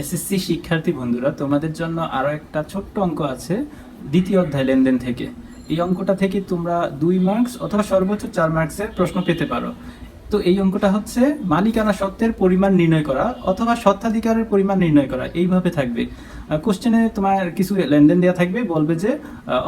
SSC শিক্ষার্থী বন্ধুরা, তোমাদের জন্য আরও একটা ছোট্ট অঙ্ক আছে দ্বিতীয় অধ্যায় লেনদেন থেকে। এই অঙ্কটা থেকে তোমরা 2 মার্কস অথবা সর্বোচ্চ 4 মার্কসের প্রশ্ন পেতে পারো। তো এই অঙ্কটা হচ্ছে মালিকানা সত্ত্বের পরিমাণ নির্ণয় করা অথবা স্বত্বাধিকারের পরিমাণ নির্ণয় করা, এইভাবে থাকবে। কোশ্চেনে তোমার কিছু লেনদেন দেওয়া থাকবে, বলবে যে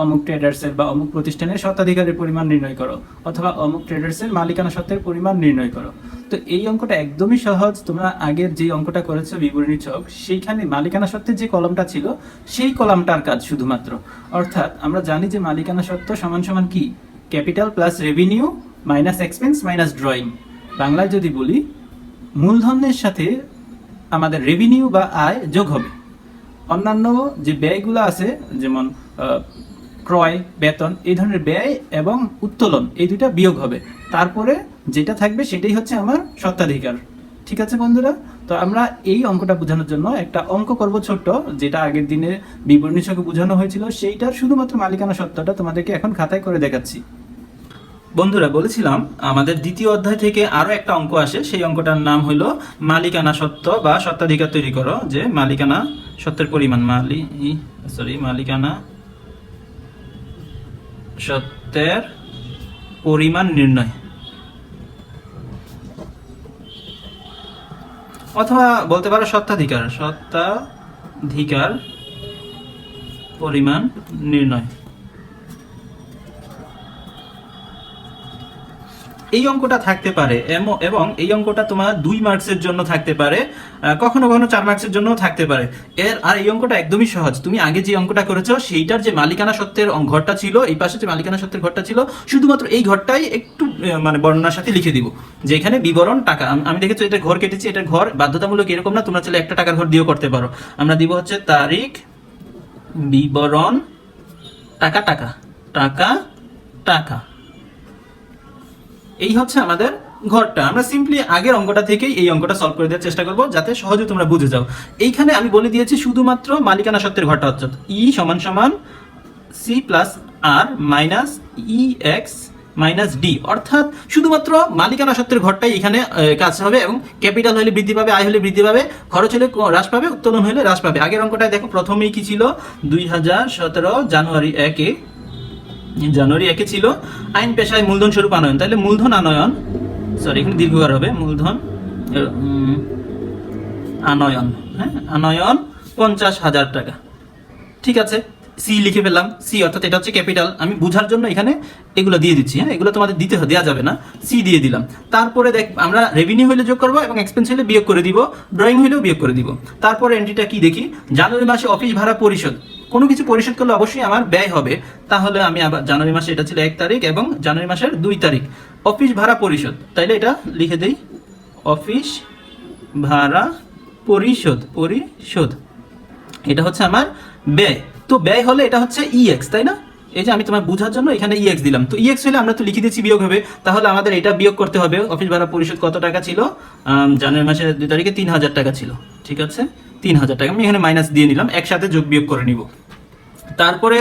অমুক ট্রেডার্সের বা অমুক প্রতিষ্ঠানের স্বত্বাধিকারের পরিমাণ নির্ণয় করো অথবা অমুক ট্রেডার্সের মালিকানা সত্ত্বের পরিমাণ নির্ণয় করো। তো এই অঙ্কটা একদমই সহজ। তোমরা আগের যে অঙ্কটা করেছো বিবরণী ছক, সেইখানে মালিকানা সত্ত্বের যে কলামটা ছিল সেই কলামটার কাজ শুধুমাত্র। অর্থাৎ আমরা জানি যে মালিকানা সত্ত্ব সমান সমান কি, capital plus revenue minus expense minus drawing. বাংলায় যদি বলি, মূলধনের সাথে আমাদের রেভিনিউ বা আয় যোগ হবে, অন্যান্য যে ব্যয়গুলো আছে যেমন ক্রয়, বেতন, এই ধরনের ব্যয় এবং উত্তোলন, এই দুইটা বিয়োগ হবে। তারপরে যেটা থাকবে সেটাই হচ্ছে আমার স্বত্বাধিকার। ঠিক আছে বন্ধুরা? তো আমরা এই অঙ্কটা বোঝানোর জন্য একটা অঙ্ক করব ছোট্ট, যেটা আগের দিনে বিবরণী ছকে বোঝানো হয়েছিল, সেইটার শুধুমাত্র মালিকানা সত্ত্বটা তোমাদেরকে এখন খাতায় করে দেখাচ্ছি। বন্ধুরা, বলেছিলাম আমাদের দ্বিতীয় অধ্যায় থেকে আরো একটা অঙ্ক আসে, সেই অঙ্কটার নাম হলো মালিকানা সত্ত্ব বা স্বত্বাধিকার তৈরি করো। যে মালিকানা সত্ত্বের পরিমাণ মালিকানা সত্ত্বের পরিমাণ নির্ণয়, অথবা বলতে পারো স্বত্বাধিকার পরিমাণ নির্ণয়। এই অঙ্কটা থাকতে পারে এবং এই অঙ্কটা তোমার 2 মার্কসের জন্য থাকতে পারে, কখনো কখনো 4 মার্কসের জন্য থাকতে পারে। আর এই অঙ্কটা একদমই সহজ। তুমি আগে যে অঙ্কটা করেছো সেইটার যে মালিকানা সত্ত্বের ঘরটা ছিল, এই পাশে যে মালিকানা সত্ত্বের ঘরটা ছিল, শুধুমাত্র এই ঘরটাই একটু মানে বর্ণনার সাথে লিখে দিব, যে এখানে বিবরণ টাকা। আমি দেখেছি এটা ঘর কেটেছি, এটার ঘর বাধ্যতামূলক এরকম না, তোমরা চাইলে একটা টাকার ঘর দিয়েও করতে পারো। আমরা দিব হচ্ছে তারিখ, বিবরণ, টাকা টাকা টাকা টাকা। এই হচ্ছে আমাদের ঘরটা। আমরা সিম্পলি আগের অঙ্কটা থেকেই এই অঙ্কটা সলভ করে দেওয়ার চেষ্টা করব, যাতে সহজে তোমরা বুঝে যাও। এইখানে আমি বলে দিয়েছি শুধুমাত্র মালিকানা সত্ত্বের ঘরটা হচ্ছে ই সমান সমান সি প্লাস আর minus E x minus D, অর্থাৎ শুধুমাত্র মালিকানা সত্ত্বের ঘরটাই এখানে কাজ হবে। এবং ক্যাপিটাল হলে বৃদ্ধি পাবে, আয় হলে বৃদ্ধি পাবে, খরচ হলে হ্রাস পাবে, উত্তোলন হলে হ্রাস পাবে। আগের অঙ্কটায় দেখো প্রথমেই কি ছিল, 2017 জানুয়ারি 1 ছিল আইন পেশায় মূলধন স্বরূপ আনয়ন। তাহলে মূলধন আনয়ন, এখানে দীর্ঘকার হবে, মূলধন আনয়ন, হ্যাঁ, আনয়ন 50,000 টাকা। ঠিক আছে, সি লিখে ফেললাম। সি অর্থাৎ এটা হচ্ছে ক্যাপিটাল। আমি বুঝার জন্য এখানে এগুলো দিয়ে দিচ্ছি, হ্যাঁ, এগুলো তোমাদের দেওয়া যাবে না, সি দিয়ে দিলাম। তারপরে আমরা রেভিনিউ হলে যোগ করবো এবং এক্সপেন্স হলে বিয়োগ করে দিব, ড্রয়িং হলেও বিয়োগ করে দিব। তারপরে এন্ট্রিটা কি দেখি, জানুয়ারি মাসে অফিস ভাড়া পরিশোধ। কোনো কিছু পরিশোধ করলে অবশ্যই আমার ব্যয় হবে, তাহলে আমি আবার জানুয়ারি মাসে, এটা ছিল 1 তারিখ এবং জানুয়ারি মাসের 2 তারিখ অফিস ভাড়া পরিশোধ। তাইলে এটা লিখে দেই, অফিস ভাড়া পরিশোধ। এটা হচ্ছে আমার ব্যয়। তো ব্যয় হলে এটা হচ্ছে ইএক্স, তাই না? এই যে আমি তোমার বোঝার জন্য এখানে ইএক্স দিলাম। তো ইএক্স হলে আমরা তো লিখে দিচ্ছি বিয়োগ হবে, তাহলে আমাদের এটা বিয়োগ করতে হবে। অফিস ভাড়া পরিশোধ কত টাকা ছিল? জানুয়ারি মাসের 2 তারিখে 3,000 টাকা ছিল। ঠিক আছে, 3,000 টাকা আমি এখানে মাইনাস দিয়ে নিলাম, একসাথে যোগ বিয়োগ করে নিব। তারপরে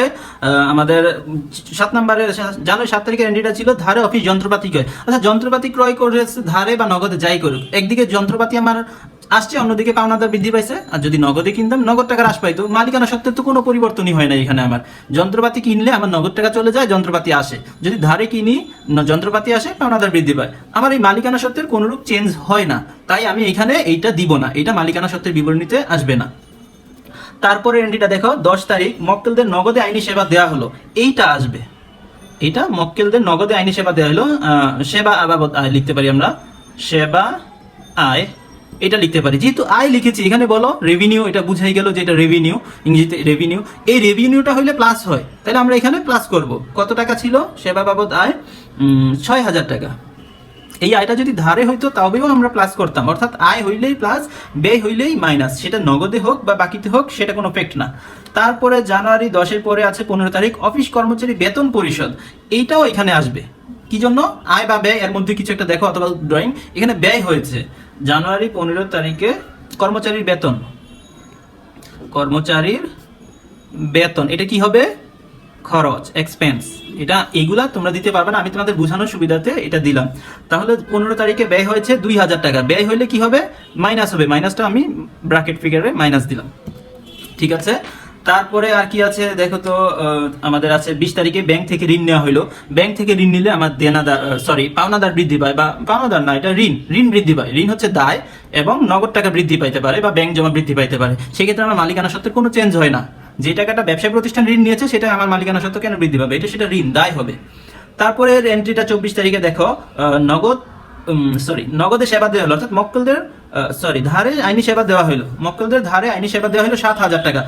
আমাদের 7 নম্বরে জানুয়ারি 7 তারিখের এন্ট্রিটা ছিল ধারে অফিস যন্ত্রপাতি ক্রয়। আচ্ছা, যন্ত্রপাতি ক্রয় করে ধারে বা নগদে যাই করুক, একদিকে যন্ত্রপাতি আমার আসছে, অন্যদিকে পাওনাদার বৃদ্ধি পাইছে। আর যদি নগদে কিনতাম, নগদ টাকা হ্রাস পাইতো। মালিকানা সত্ত্বের তো কোনো পরিবর্তনই হয় না এখানে। আমার যন্ত্রপাতি কিনলে আমার নগদ টাকা চলে যায়, যন্ত্রপাতি আসে। যদি ধারে কিনি, যন্ত্রপাতি আসে, পাওনাদার বৃদ্ধি পায়। আমার এই মালিকানা সত্ত্বের কোনোরূপ চেঞ্জ হয় না, তাই আমি এখানে এইটা দিব না, এটা মালিকানা সত্ত্বের বিবরণীতে আসবে না। তারপরে এন্ট্রিটা দেখো, 10 তারিখ মক্কেলদের নগদে আইনি সেবা দেওয়া হলো, এইটা আসবে। এটা মক্কেলদের নগদে আইনি সেবা দেওয়া হলো, সেবা বাবদ আয় লিখতে পারি আমরা, সেবা আয় এটা লিখতে পারি। যেহেতু আয় লিখেছি, এখানে বলো রেভিনিউ, এটা বুঝাই গেল যে এটা রেভিনিউ, ইংরেজিতে রেভিনিউ। এই রেভিনিউটা হইলে প্লাস হয়, তাহলে আমরা এখানে প্লাস করব। কত টাকা ছিল সেবা বাবদ আয়? 6,000 টাকা। এই আয়টা যদি ধারে হইতো তবেও আমরা প্লাস করতাম, অর্থাৎ আয় হইলেই প্লাস, ব্যয় হইলেই মাইনাস। সেটা নগদে হোক বা বাকিতে হোক, সেটা কোনো এফেক্ট না। তারপরে জানুয়ারি 10-এর পরে আছে 15 তারিখ অফিস কর্মচারী বেতন পরিশোধ, এইটাও এখানে আসবে। কি জন্য? আয় বা ব্যয় এর মধ্যে কিছু একটা দেখো, অথবা ড্রয়িং। এখানে ব্যয় হয়েছে জানুয়ারি 15 তারিখে কর্মচারীর বেতন, এটা কি হবে? খরচ, এক্সপেন্স, এটা এগুলা তোমরা দিতে পারবে না, আমি তোমাদের বোঝানোর সুবিধাতে এটা দিলাম। তাহলে 15 তারিখে ব্যয় হয়েছে 2000 টাকা, ব্যয় হইলে কি হবে, মাইনাস হবে, মাইনাসটা আমি ব্র্যাকেট ফিগারে মাইনাস দিলাম। ঠিক আছে, তারপরে আর কি আছে দেখো তো, আমাদের আছে 20 তারিখে ব্যাংক থেকে ঋণ নেওয়া হলো। ব্যাংক থেকে ঋণ নিলে আমার দেনাদার পাওনাদার বৃদ্ধি পায়, বা পাওনাদার না, এটা ঋণ বৃদ্ধি পায়। ঋণ হচ্ছে দায়, এবং নগদ টাকা বৃদ্ধি পাইতে পারে বা ব্যাংক জমা বৃদ্ধি পাইতে পারে। সেক্ষেত্রে আমার মালিকানা সত্ত্বের কোনো চেঞ্জ হয় না। যে টাকাটা ব্যবসায় প্রতিষ্ঠান ঋণ নিয়েছে সেটা আমার মালিকানা সত্ত্ব কেন বৃদ্ধি পাবে, এটা সেটা ঋণ দায় হবে। তারপরে এন্ট্রিটা 24 তারিখে দেখো, নগদে সেবা দেওয়া হলো, অর্থাৎ মক্কেলদের ধারে আইনি সেবা দেওয়া হলো, মক্কেলদের ধারে আইনি সেবা দেওয়া হলো 7,000 টাকা।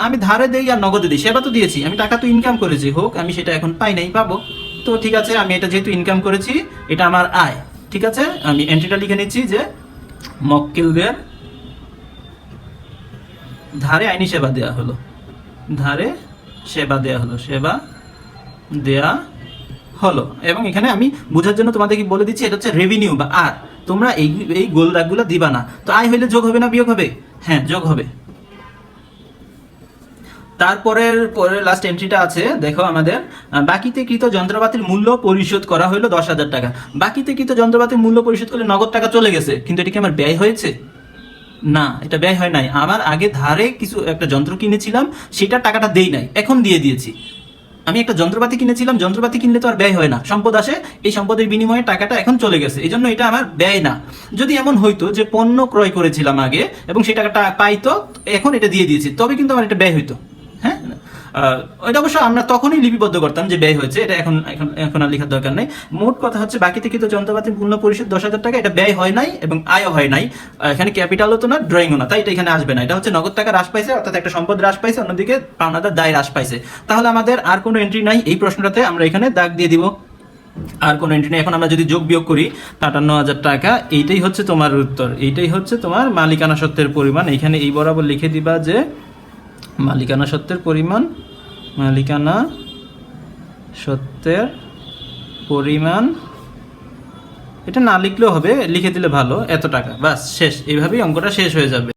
আমি ধারে দেই আর নগদে দিই, সেবা তো দিয়েছি, আমি টাকা তো ইনকাম করেছি, হোক আমি সেটা এখন পাই নাই, পাবো তো। ঠিক আছে, আমি এটা যেহেতু ইনকাম করেছি, এটা আমার আয়। ঠিক আছে, আমি এন্ট্রিটা লিখে নিচ্ছি যে মক্কেলদের ধারে আইনি সেবা দেওয়া হলো, ধারে সেবা দেওয়া হলো, সেবা দেয়া হলো। এবং এখানে আমি বোঝার জন্য তোমাদেরকে বলে দিচ্ছি, এটা হচ্ছে রেভিনিউ বা আর। তোমরা এই গোল দাগগুলো দিবা না। তো আয় হইলে যোগ হবে না বিয়োগ হবে? হ্যাঁ, যোগ হবে। তারপরের লাস্ট এন্ট্রিটা আছে দেখো আমাদের, বাকিতে কৃত যন্ত্রপাতির মূল্য পরিশোধ করা হলো 10,000 টাকা। বাকিতে কৃত যন্ত্রপাতির মূল্য পরিশোধ করলে নগদ টাকা চলে গেছে, কিন্তু এটা কি আমার ব্যয় হয়েছে? না, এটা ব্যয় হয় নাই। আমার আগে ধারে কিছু একটা যন্ত্র কিনেছিলাম, সেটা টাকাটা দেই নাই, এখন দিয়ে দিয়েছি। আমি একটা যন্ত্রপাতি কিনেছিলাম, যন্ত্রপাতি কিনলে তো আর ব্যয় হয় না, সম্পদ আসে, এই সম্পদের বিনিময়ে টাকাটা এখন চলে গেছে, এই জন্য এটা আমার ব্যয় না। যদি এমন হইতো যে পণ্য ক্রয় করেছিলাম আগে এবং সেই টাকাটা পাইতো, এখন এটা দিয়ে দিয়েছি, তবে কিন্তু আমার এটা ব্যয় হইতো। হ্যাঁ, এটা অবশ্য আমরা তখনই লিপিবদ্ধ করতাম যে ব্যয় হয়েছে, এটা এখন এখন এখন আর লেখার দরকার নেই। মোট কথা হচ্ছে বাকিতে কিন্তু যন্ত্রপাতির মূল্য পরিশোধ 10,000 টাকা, এটা ব্যয় হয় নাই এবং আয়ও হয় নাই। এখানে ক্যাপিটালও তো না, ড্রয়িংও না, তাই এটা এখানে আসবে না। এটা হচ্ছে নগদ টাকা হ্রাস পাইছে, অর্থাৎ একটা সম্পদ হ্রাস পাইছে, অন্যদিকে পাওনাদার দায় হ্রাস পাইছে। তাহলে আমাদের আর কোনো এন্ট্রি নাই এই প্রশ্নটাতে, আমরা এখানে দাগ দিয়ে দিব, আর কোনো এন্ট্রি নেই। এখন আমরা যদি যোগ বিয়োগ করি 58,000 টাকা, এইটাই হচ্ছে তোমার উত্তর, এইটাই হচ্ছে তোমার মালিকানা সত্ত্বের পরিমাণ। এইখানে এই বরাবর লিখে দিবা যে মালিকানা সত্ত্বের পরিমাণ, মালিকানা সত্ত্বের পরিমাণ, এটা না লিখলেও হবে, লিখে দিলে ভালো, এত টাকা, বাস শেষ। এইভাবেই অঙ্কটা শেষ হয়ে যাবে।